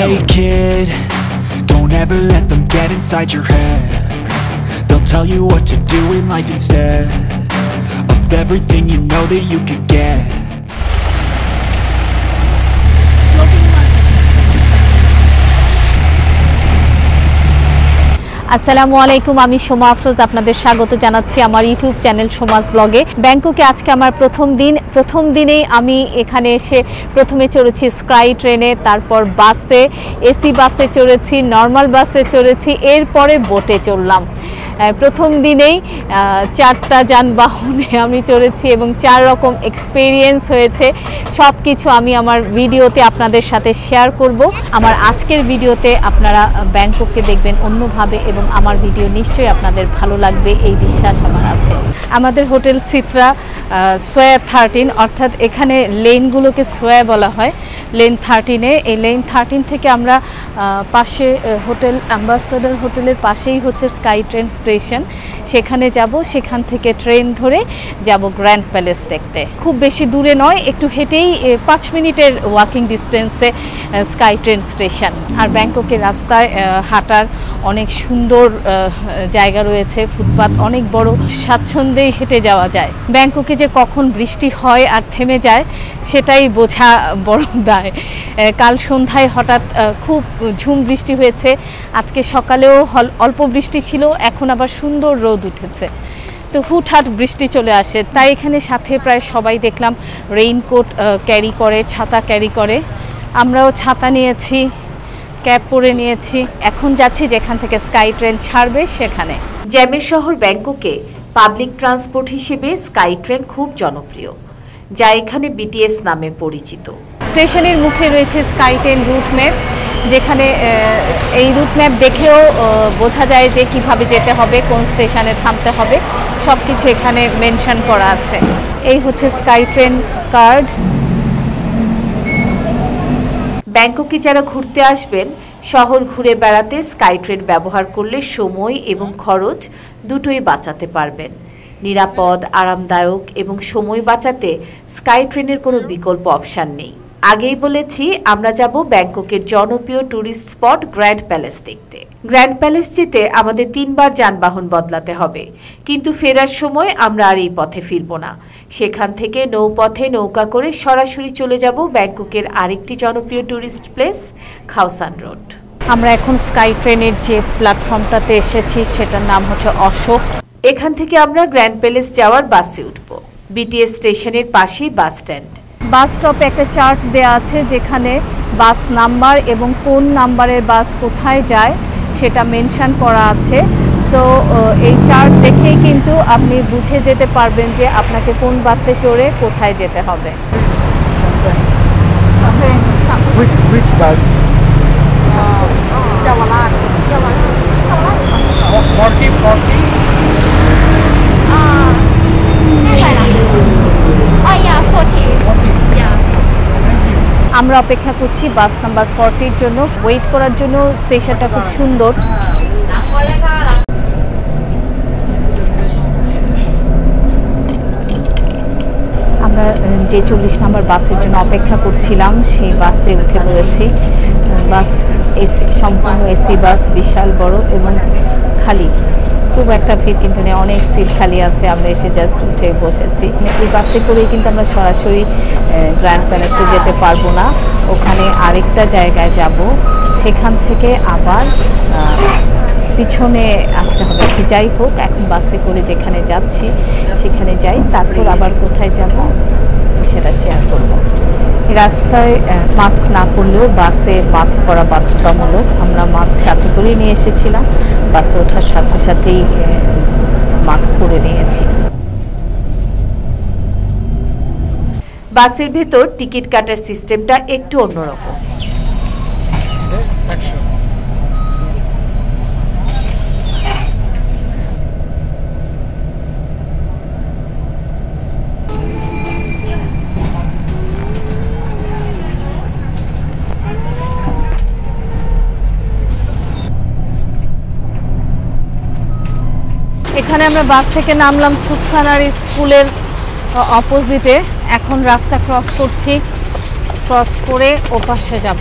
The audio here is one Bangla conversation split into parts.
Hey kid, don't ever let them get inside your head. They'll tell you what to do in life instead of everything you know that you could get. আসসালামু আলাইকুম, আমি সোমা আফরোজ আপনাদের স্বাগত জানাচ্ছি আমার ইউটিউব চ্যানেল সোমাস ব্লগে। ব্যাংককে আজকে আমার প্রথম দিনেই আমি এখানে এসে প্রথমে চড়েছি স্কাই ট্রেনে, তারপর বাসে, এসি বাসে চড়েছি, নর্মাল বাসে চড়েছি, এরপরে বোটে চড়লাম। প্রথম দিনেই 4টা যানবাহনে আমি চড়েছি এবং 4 রকম এক্সপিরিয়েন্স হয়েছে। সব কিছু আমি আমার ভিডিওতে আপনাদের সাথে শেয়ার করব। আমার আজকের ভিডিওতে আপনারা ব্যাংকককে দেখবেন অন্যভাবে এবং আমার ভিডিও নিশ্চয়ই আপনাদের ভালো লাগবে এই বিশ্বাস আমার আছে। আমাদের হোটেল সিত্রা সোয়া 13, অর্থাৎ এখানে লেনগুলোকে সোয়া বলা হয়। লেন 13-এ, এই লেন 13 থেকে আমরা পাশে হোটেল অ্যাম্বাসাডর হোটেলের পাশেই হচ্ছে স্কাই ট্রেন স্টেশন, সেখানে যাব। সেখান থেকে ট্রেন ধরে যাব গ্র্যান্ড প্যালেস দেখতে। খুব বেশি দূরে নয়, একটু হেঁটেই 5 মিনিটের ওয়াকিং ডিস্টেন্সে স্কাই ট্রেন স্টেশন। আর ব্যাংককের রাস্তায় হাঁটার অনেক সুন্দর জায়গা রয়েছে, ফুটপাত অনেক বড়, স্বাচ্ছন্দ্যেই হেঁটে যাওয়া যায়। ব্যাংককে যে কখন বৃষ্টি হয় আর থেমে যায় সেটাই বোঝা বড় দায়। কাল সন্ধ্যায় হঠাৎ খুব ঝুম বৃষ্টি হয়েছে, আজকে সকালেও অল্প বৃষ্টি ছিল, এখন আবার সুন্দর রোদ উঠেছে। তো হুটহাট বৃষ্টি চলে আসে, তাই এখানে সাথে প্রায় সবাই দেখলাম রেইনকোট ক্যারি করে, ছাতা ক্যারি করে। আমরাও ছাতা নিয়েছি, ক্যাপ পরে নিয়েছি। এখন যাচ্ছি যেখান থেকে স্কাই ট্রেন ছাড়বে সেখানে। জ্যামের শহর ব্যাংককে পাবলিক ট্রান্সপোর্ট হিসেবে স্কাই ট্রেন খুব জনপ্রিয়, যা এখানে বিটিএস নামে পরিচিত। স্টেশনের মুখে রয়েছে স্কাই ট্রেন রুট ম্যাপ, যেখানে এই রুট ম্যাপ দেখেও বোঝা যায় যে কিভাবে যেতে হবে, কোন স্টেশনে থামতে হবে, সব কিছু এখানে মেনশন করা আছে। এই হচ্ছে স্কাই ট্রেন কার্ড। ব্যাংককে যারা ঘুরতে আসবেন, শহর ঘুরে বেড়াতে স্কাই ট্রেন ব্যবহার করলে সময় এবং খরচ দুটোই বাঁচাতে পারবেন। নিরাপদ, আরামদায়ক এবং সময় বাঁচাতে স্কাই ট্রেনের কোনো বিকল্প অপশান নেই। আগেই বলেছি আমরা যাব ব্যাংককের জনপ্রিয় ট্যুরিস্ট স্পট গ্র্যান্ড প্যালেস দেখতে। গ্র্যান্ড প্যালেস যেতে আমাদের 3বার যানবাহন বদলাতে হবে, কিন্তু ফেরার সময় আমরা আর এই পথে ফিরব না। সেখান থেকে নৌপথে নৌকা করে সরাসরি চলে যাব ব্যাংককের আরেকটি জনপ্রিয় ট্যুরিস্ট প্লেস খাওসান রোড। আমরা এখন স্কাই ট্রেনের যে প্ল্যাটফর্মটাতে এসেছি সেটার নাম হচ্ছে অশোক। এখান থেকে আমরা গ্র্যান্ড প্যালেস যাওয়ার বাসে উঠব। বিটিএস স্টেশনের পাশেই বাস স্ট্যান্ড। বাস স্টপে একটা চার্ট দেওয়া আছে যেখানে বাস নাম্বার এবং কোন নাম্বারের বাস কোথায় যায় সেটা মেনশন করা আছে। সো এই চার্ট দেখেই কিন্তু আপনি বুঝে যেতে পারবেন যে আপনাকে কোন বাসে চড়ে কোথায় যেতে হবে। Which bus? 40. আমরা অপেক্ষা করছি বাস নাম্বার 40-র জন্য। ওয়েট করার জন্য স্টেশনটা খুব সুন্দর। আমরা যে 40 নম্বর বাসের জন্য অপেক্ষা করছিলাম সেই বাসে উঠে পড়েছি। বাস এসি, সম্পূর্ণ এসি বাস, বিশাল বড় এবং খালি, খুব একটা ভিড় কিন্তু নেই, অনেক সিট খালি আছে। আমরা এসে জাস্ট উঠে বসেছি। এই বাসে করেই কিন্তু আমরা সরাসরি গ্র্যান্ড প্যালেসে যেতে পারবো না, ওখানে আরেকটা জায়গায় যাব, সেখান থেকে আবার পিছনে আসতে হবে। যাই হোক, এখন বাসে করে যেখানে যাচ্ছি সেখানে যাই, তারপর আবার কোথায় যাব সেটা শেয়ার করব। রাস্তায় মাস্ক না করলেও বাসে মাস্ক পরা বাধ্যতামূলক। আমরা মাস্ক সাথে করে নিয়ে এসেছিলাম, বাসে ওঠার সাথে সাথেই মাস্ক পরে নিয়েছি। বাসের ভেতর টিকিট কাটার সিস্টেমটা একটু অন্যরকম। এখানে আমরা বাস থেকে নামলাম ফুকসানারি স্কুলের অপোজিটে। এখন রাস্তা ক্রস করছি, ক্রস করে ওপাশে যাব।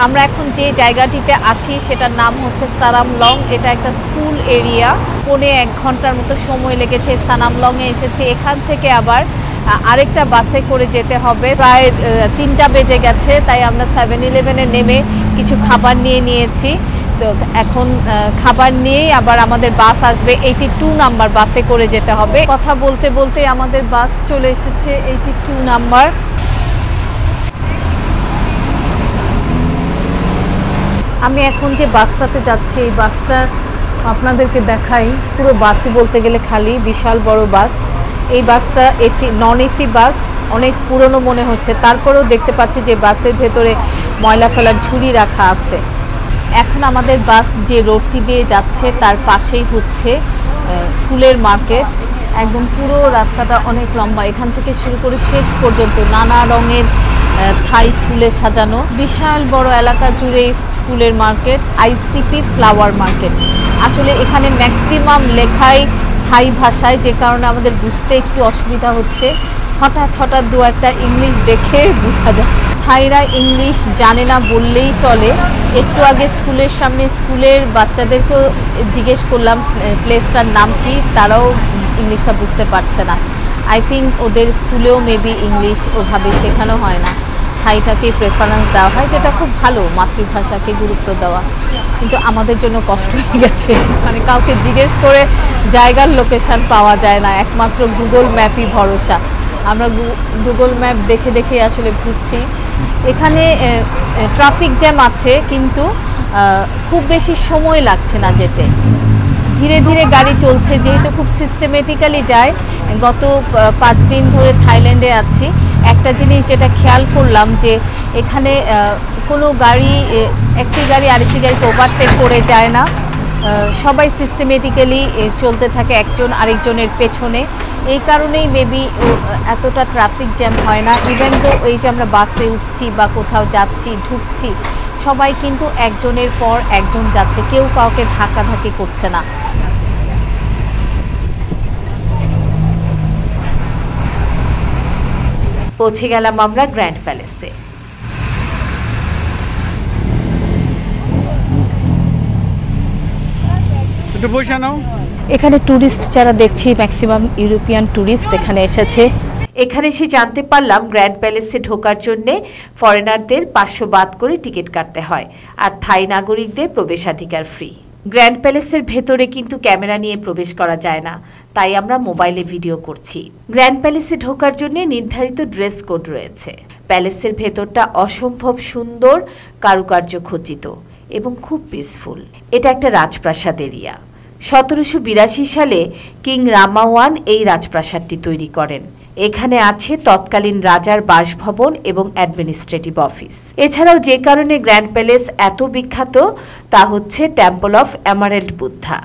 আমরা এখন যে জায়গাটিতে আছি সেটার নাম হচ্ছে সানামলং। এটা একটা স্কুল এরিয়া। 1.5 ঘন্টার মতো সময় লেগেছে সানামলংয়ে এসেছি। এখান থেকে আবার আরেকটা বাসে করে যেতে হবে। প্রায় 3টা বেজে গেছে, তাই আমরা 7-Eleven-এ নেমে কিছু খাবার নিয়ে নিয়েছি। তো এখন খাবার নিয়েই আবার আমাদের বাস আসবে। 82 নাম্বার বাসে করে যেতে হবে। কথা বলতে বলতে আমাদের বাস চলে এসেছে 82 নাম্বার। আমি এখন যে বাসটাতে যাচ্ছি এই বাসটার আপনাদেরকে দেখাই। পুরো বাসই বলতে গেলে খালি, বিশাল বড় বাস। এই বাসটা এসি নন এসি বাস, অনেক পুরনো মনে হচ্ছে। তারপরেও দেখতে পাচ্ছি যে বাসের ভেতরে ময়লা ফেলার ঝুড়ি রাখা আছে। এখন আমাদের বাস যে রোডটি দিয়ে যাচ্ছে তার পাশেই হচ্ছে ফুলের মার্কেট। একদম পুরো রাস্তাটা অনেক লম্বা, এখান থেকে শুরু করে শেষ পর্যন্ত নানা রঙের থাই ফুলে সাজানো। বিশাল বড় এলাকা জুড়ে ফুলের মার্কেট, আইসিপি ফ্লাওয়ার মার্কেট। আসলে এখানে ম্যাক্সিমাম লেখাই থাই ভাষায়, যে কারণে আমাদের বুঝতে একটু অসুবিধা হচ্ছে। হঠাৎ দু একটা ইংলিশ দেখে বোঝা যায়। থাইরা ইংলিশ জানে না বললেই চলে। একটু আগে স্কুলের সামনে স্কুলের বাচ্চাদেরকেও জিজ্ঞেস করলাম প্লেসটার নাম কি, তারাও ইংলিশটা বুঝতে পারছে না। আই থিঙ্ক ওদের স্কুলেও মেবি ইংলিশ ওভাবে শেখানো হয় না, থাইটাকে প্রেফারেন্স দেওয়া হয়, যেটা খুব ভালো, মাতৃভাষাকে গুরুত্ব দেওয়া। কিন্তু আমাদের জন্য কষ্ট হয়ে গেছে, মানে কাউকে জিজ্ঞেস করে জায়গার লোকেশন পাওয়া যায় না, একমাত্র গুগল ম্যাপই ভরসা। আমরা গুগল ম্যাপ দেখে দেখে আসলে ঘুরছি। এখানে ট্রাফিক জ্যাম আছে, কিন্তু খুব বেশি সময় লাগছে না যেতে। ধীরে ধীরে গাড়ি চলছে, যেহেতু খুব সিস্টেমেটিক্যালি যায়। গত 5 দিন ধরে থাইল্যান্ডে আছি। একটা জিনিস যেটা খেয়াল করলাম যে এখানে কোনো গাড়ি একটি গাড়ি আরেকটি গাড়িকে ওভারটেক করে যায় না। সবাই সিস্টেমেটিক্যালি চলতে থাকে একজন আরেকজনের পেছনে। এই কারণেই মেবি এতটা ট্রাফিক জ্যাম হয় না। ইভেন তো এই যে আমরা বাসে উঠছি বা কোথাও যাচ্ছি ঢুকছি, সবাই কিন্তু একজনের পর একজন যাচ্ছে, কেউ কাউকে ধাক্কাধাক্কি করছে না। পৌঁছে গেলাম আমরা গ্র্যান্ড প্যালেসে। এখানে ট্যুরিস্ট যারা দেখছি ম্যাক্সিমাম ইউরোপিয়ান ট্যুরিস্ট এখানে এসেছে। এখানে এসে জানতে পারলাম গ্র্যান্ড প্যালেসে ঢোকার জন্য ফরেনারদের 500 বাত করে টিকিট কাটতে হয়, আর থাই নাগরিকদের প্রবেশাধিকার ফ্রি। গ্র্যান্ড প্যালেসের ভেতরে কিন্তু ক্যামেরা নিয়ে প্রবেশ করা যায় না, তাই আমরা মোবাইলে ভিডিও করছি। গ্র্যান্ড প্যালেসে ঢোকার জন্য নির্ধারিত ড্রেস কোড রয়েছে। প্যালেসের ভেতরটা অসম্ভব সুন্দর, কারুকার্য খচিত এবং খুব পিসফুল। এটা একটা রাজপ্রাসাদ এরিয়া। 1782 সালে কিং রামা ওয়ান এই রাজপ্রাসাদটি তৈরি করেন। এখানে আছে তৎকালীন রাজার বাসভবন এবং অ্যাডমিনিস্ট্রেটিভ অফিস। এছাড়াও যে কারণে গ্র্যান্ড প্যালেস এত বিখ্যাত তা হচ্ছে temple of emerald Buddha.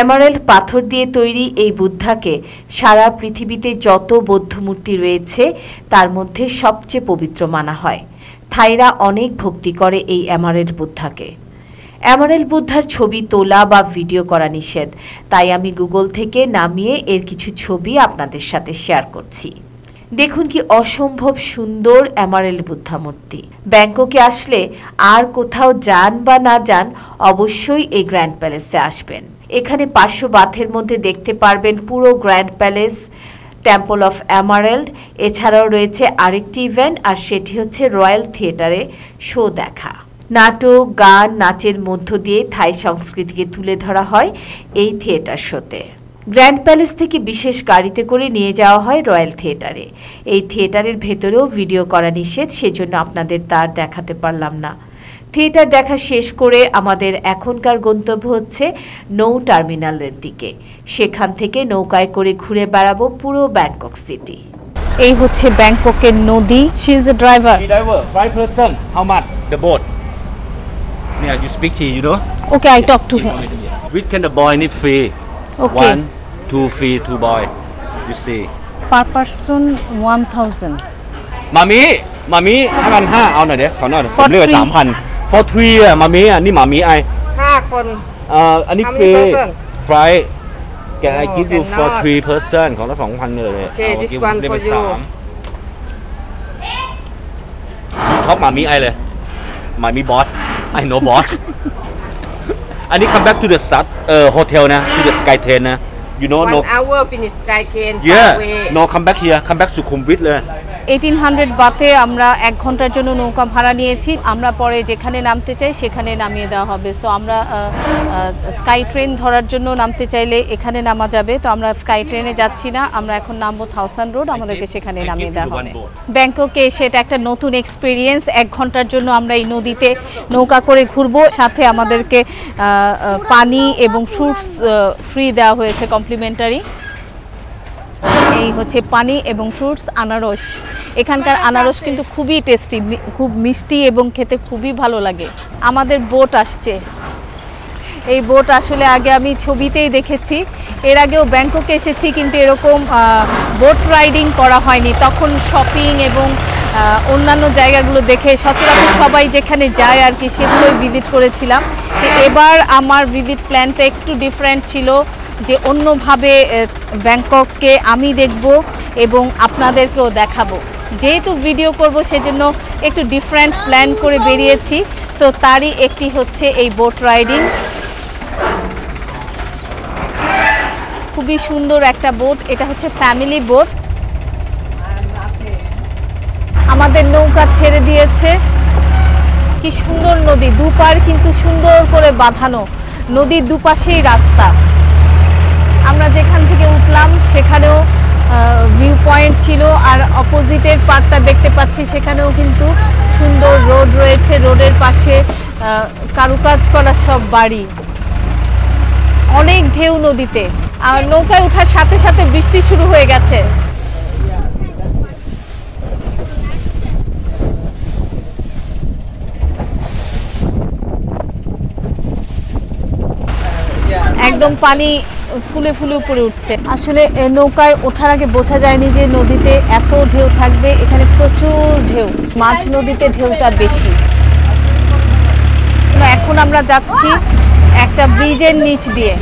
Emerald পাথর দিয়ে তৈরি এই বুদ্ধাকে সারা পৃথিবীতে যত বৌদ্ধ মূর্তি রয়েছে তার মধ্যে সবচেয়ে পবিত্র মানা হয়। থাইরা অনেক ভক্তি করে এই এমারেল্ড বুদ্ধাকে। এমারেল্ড বুদ্ধার ছবি তোলা বা ভিডিও করা নিষেধ, তাই আমি গুগল থেকে নামিয়ে এর কিছু ছবি আপনাদের সাথে শেয়ার করছি। দেখুন কি অসম্ভব সুন্দর এমারেল্ড বুদ্ধা মূর্তি। ব্যাংককে আসলে আর কোথাও যান বা না যান অবশ্যই এই গ্র্যান্ড প্যালেসে আসবেন। এখানে 500 বাথের মধ্যে দেখতে পারবেন পুরো grand palace, temple of emerald. এছাড়াও রয়েছে আরেকটি ইভেন্ট, আর সেটি হচ্ছে রয়্যাল থিয়েটারে শো দেখা। নাটক, গান, নাচের মধ্য দিয়ে থাই সংস্কৃতিকে তুলে ধরা হয় এই থিয়েটার শোতে। গ্র্যান্ড প্যালেস থেকে বিশেষ গাড়িতে করে নিয়ে যাওয়া হয় রয়্যাল থিয়েটারে। এই থিয়েটারের ভেতরেও ভিডিও করা নিষেধ, সেজন্য আপনাদের তার দেখাতে পারলাম না। থিয়েটার দেখা শেষ করে আমাদের এখনকার গন্তব্য হচ্ছে নৌ টার্মিনালের দিকে। সেখান থেকে নৌকায় করে ঘুরে বেড়াবো পুরো ব্যাংকক সিটি। এই হচ্ছে ব্যাংককের নদী। She is a driver. Driver, 5 person. How much? The boat. Yeah, you speak to you know. Okay, I talk to him. Which can the boy need free? Okay. 1, 2 free, 2 boys. You see. Per person 1000. มามี5,500เอาหน่อยเดี๋ยวขอหน่อยผม For เรียกว่า three. 3,000 for 3อ่ะมามีอ่ะนี่มามีไอ 5 คน อันนี้ How ฟรี many person? flight can I Oh, give you for cannot. 3 person ของละ 2,000 เลย Okay, เอา this give one เรียก for เป็น you. 3 ท็อปมามีไอเลยมามีบอสไอโนบอสอันนี้ come back to the Sat hotel นะ to the Sky Train นะ you know no 1 hour finish Sky Train yeah way. no come back here come back সুখুমভিতเลย 1800 বাতে আমরা 1 ঘন্টার জন্য নৌকা ভাড়া নিয়েছি। আমরা পরে যেখানে নামতে চাই সেখানে নামিয়ে দেওয়া হবে। সো আমরা স্কাই ট্রেন ধরার জন্য নামতে চাইলে এখানে নামা যাবে। তো আমরা স্কাই ট্রেনে যাচ্ছি না, আমরা এখন নামবো থাউসান্ড রোড, আমাদেরকে সেখানে নামিয়ে দেওয়া হবে। ব্যাংককে এসে এটা একটা নতুন এক্সপিরিয়েন্স। 1 ঘন্টার জন্য আমরা এই নদীতে নৌকা করে ঘুরবো, সাথে আমাদেরকে পানি এবং ফ্রুটস ফ্রি দেওয়া হয়েছে কমপ্লিমেন্টারি। এই হচ্ছে পানি এবং ফ্রুটস, আনারস। এখানকার আনারস কিন্তু খুবই টেস্টি, খুব মিষ্টি এবং খেতে খুবই ভালো লাগে। আমাদের বোট আসছে, এই বোট আসলে আগে আমি ছবিতেই দেখেছি, এর আগেও ব্যাংককে এসেছি কিন্তু এরকম বোট রাইডিং করা হয়নি। তখন শপিং এবং অন্যান্য জায়গাগুলো দেখে সচরাচর সবাই যেখানে যায় আর কি সেগুলোই ভিজিট করেছিলাম। তো এবার আমার ভিজিট প্ল্যানটা একটু ডিফারেন্ট ছিল, যে অন্যভাবে ব্যাংকককে আমি দেখব এবং আপনাদেরকেও দেখাবো। যেহেতু ভিডিও করব সেজন্য একটু ডিফারেন্ট প্ল্যান করে বেরিয়েছি। সো তারই একটি হচ্ছে এই বোট রাইডিং। খুবই সুন্দর একটা বোট, এটা হচ্ছে ফ্যামিলি বোট। আমাদের নৌকা ছেড়ে দিয়েছে। কি সুন্দর নদী, দুপার কিন্তু সুন্দর করে বাঁধানো, নদীর দুপাশেই রাস্তা। আমরা যেখান থেকে উঠলাম সেখানেও ভিউ পয়েন্ট ছিল, আর অপোজিটের পাড়টা দেখতে পাচ্ছি সেখানেও কিন্তু সুন্দর রোড রয়েছে। রোডের পাশে কারুকাজ করা সব বাড়ি, অনেক ঢেউ নদীতে। আর নৌকায় ওঠার সাথে সাথে বৃষ্টি শুরু হয়ে গেছে। একদম পানি ফুলে ফুলে উপরে উঠছে। আসলে নৌকায় ওঠার আগে বোঝা যায়নি যে নদীতে এত ঢেউ থাকবে। এখানে প্রচুর ঢেউ, মাঝ নদীতে ঢেউটা বেশি। এখন আমরা যাচ্ছি একটা ব্রিজের নিচ দিয়ে।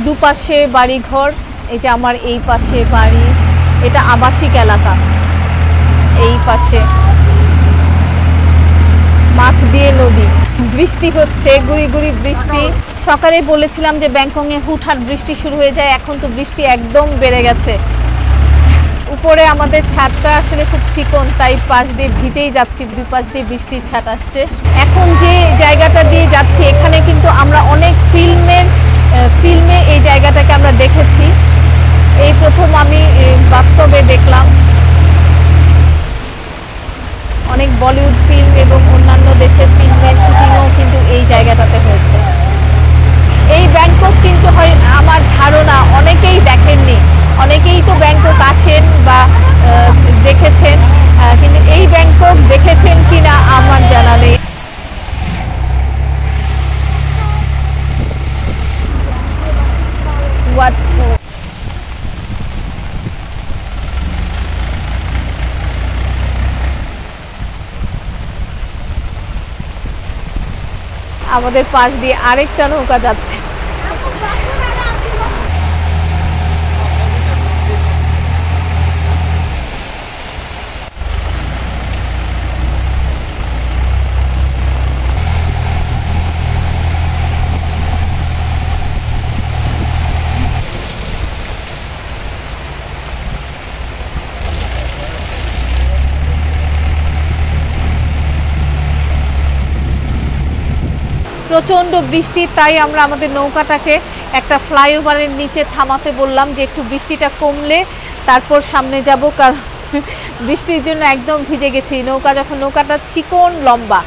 দুপাশে বাড়িঘর, এই যে আমার এই পাশে বাড়ি, এটা আবাসিক এলাকা। এই পাশে মাছ দিয়ে নদী, বৃষ্টি হচ্ছে, গুড়ি গুড়ি বৃষ্টি। সকালে বলেছিলাম যে ব্যাংককে হুটহাট বৃষ্টি শুরু হয়ে যায়, এখন তো বৃষ্টি একদম বেড়ে গেছে। উপরে আমাদের ছাদটা আসলে খুব চিকন, তাই পাশ দিয়ে ভিজেই যাচ্ছি, দুই পাশ দিয়ে বৃষ্টির ছাট আসছে। এখন যে জায়গাটা দিয়ে যাচ্ছি এখানে কিন্তু আমরা অনেক ফিল্মে এই জায়গাটাকে আমরা দেখেছি, এই প্রথম আমি বাস্তবে দেখলাম। অনেক বলিউড ফিল্ম এবং অন্যান্য দেশের ফিল্মের শুটিংও কিন্তু এই জায়গাটাতে হয়েছে। এই ব্যাংকক কিন্তু হয় আমার ধারণা অনেকেই দেখেননি, অনেকেই তো ব্যাংকক আসেন বা দেখেছেন, কিন্তু এই ব্যাংকক দেখেছেন কিনা আমার জানা নেই। আমাদের পাশ দিয়ে আরেকটা নৌকা যাচ্ছে। প্রচণ্ড বৃষ্টি, তাই আমরা আমাদের নৌকাটাকে একটা ফ্লাইওভারের নিচে থামাতে বললাম যে একটু বৃষ্টিটা কমলে তারপর সামনে যাব, কারণ বৃষ্টির জন্য একদম ভিজে গেছি। নৌকাটা চিকন লম্বা,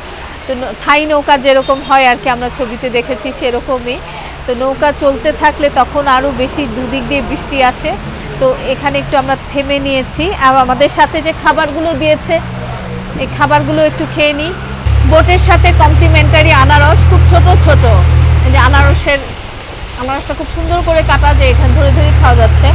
তো থাই নৌকা যেরকম হয় আর কি, আমরা ছবিতে দেখেছি সেরকমই। তো নৌকা চলতে থাকলে তখন আরও বেশি দুদিক দিয়ে বৃষ্টি আসে। তো এখানে একটু আমরা থেমে নিয়েছি, আর আমাদের সাথে যে খাবারগুলো দিয়েছে এই খাবারগুলো একটু খেয়ে নিই। বোটের সাথে কমপ্লিমেন্টারি আনারস, খুব ছোট ছোট, এই যে আনারসটা খুব সুন্দর করে কাটা, যে এখানে ধরে ধরে খাওয়া যাচ্ছে।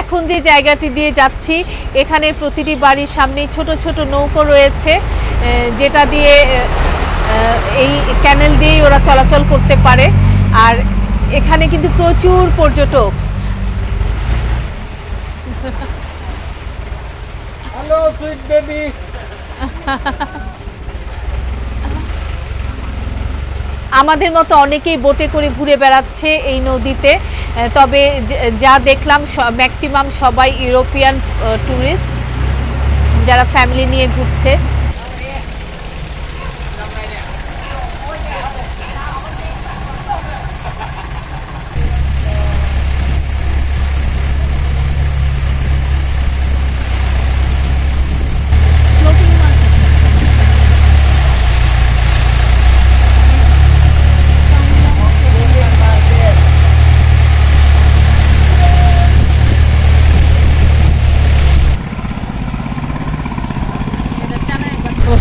এখন যে জায়গাটি দিয়ে যাচ্ছি এখানে প্রতিটি বাড়ির সামনেই ছোট ছোট নৌকো রয়েছে, যেটা দিয়ে এই ক্যানেল দিয়েই ওরা চলাচল করতে পারে। আর এখানে কিন্তু প্রচুর পর্যটক। Hello, sweet baby. আমাদের মতো অনেকেই বোটে করে ঘুরে বেড়াচ্ছে এই নদীতে, তবে যা দেখলাম ম্যাক্সিমাম সবাই ইউরোপিয়ান ট্যুরিস্ট যারা ফ্যামিলি নিয়ে ঘুরছে।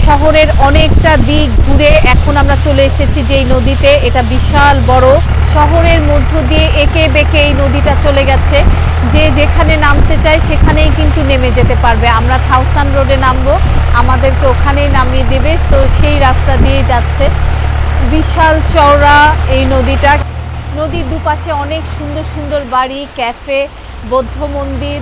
শহরের অনেকটা দিক ঘুরে এখন আমরা চলে এসেছি যেই নদীতে, এটা বিশাল বড়। শহরের মধ্য দিয়ে এঁকে বেঁকে এই নদীটা চলে গেছে, যে যেখানে নামতে চায় সেখানেই কিন্তু নেমে যেতে পারবে। আমরা থাউসান রোডে নামবো, আমাদেরকে ওখানেই নামিয়ে দেবে, তো সেই রাস্তা দিয়ে যাচ্ছে। বিশাল চওড়া এই নদীটা। নদীর দুপাশে অনেক সুন্দর সুন্দর বাড়ি, ক্যাফে, বৌদ্ধ মন্দির।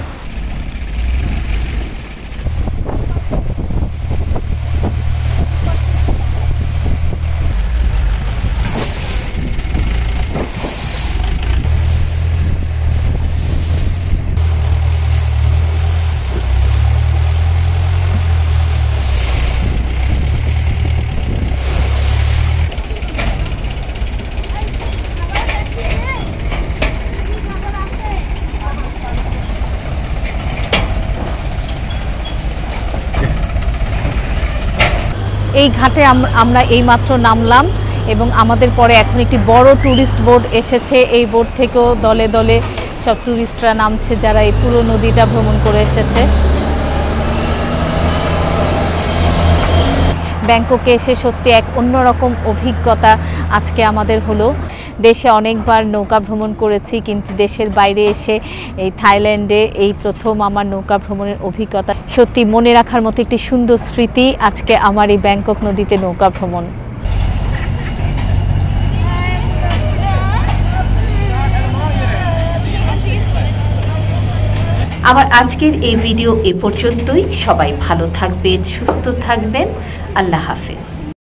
এই ঘাটে আমরা এইমাত্র নামলাম এবং আমাদের পরে এখন একটি বড় ট্যুরিস্ট বোট এসেছে। এই বোট থেকেও দলে দলে সব ট্যুরিস্টরা নামছে যারা এই পুরো নদীটা ভ্রমণ করে এসেছে। ব্যাংককে এসে সত্যি এক অন্যরকম অভিজ্ঞতা আজকে আমাদের হলো। দেশে অনেকবার নৌকা ভ্রমণ করেছি, কিন্তু দেশের বাইরে এসে এই থাইল্যান্ডে এই প্রথম আমার নৌকা ভ্রমণের অভিজ্ঞতা। সত্যি মনে রাখার মতো একটি সুন্দর স্মৃতি আজকে আমার এই ব্যাংকক নদীতে নৌকা ভ্রমণ। আমার আজকের এই ভিডিও এ পর্যন্তই। সবাই ভালো থাকবেন, সুস্থ থাকবেন। আল্লাহ হাফেজ।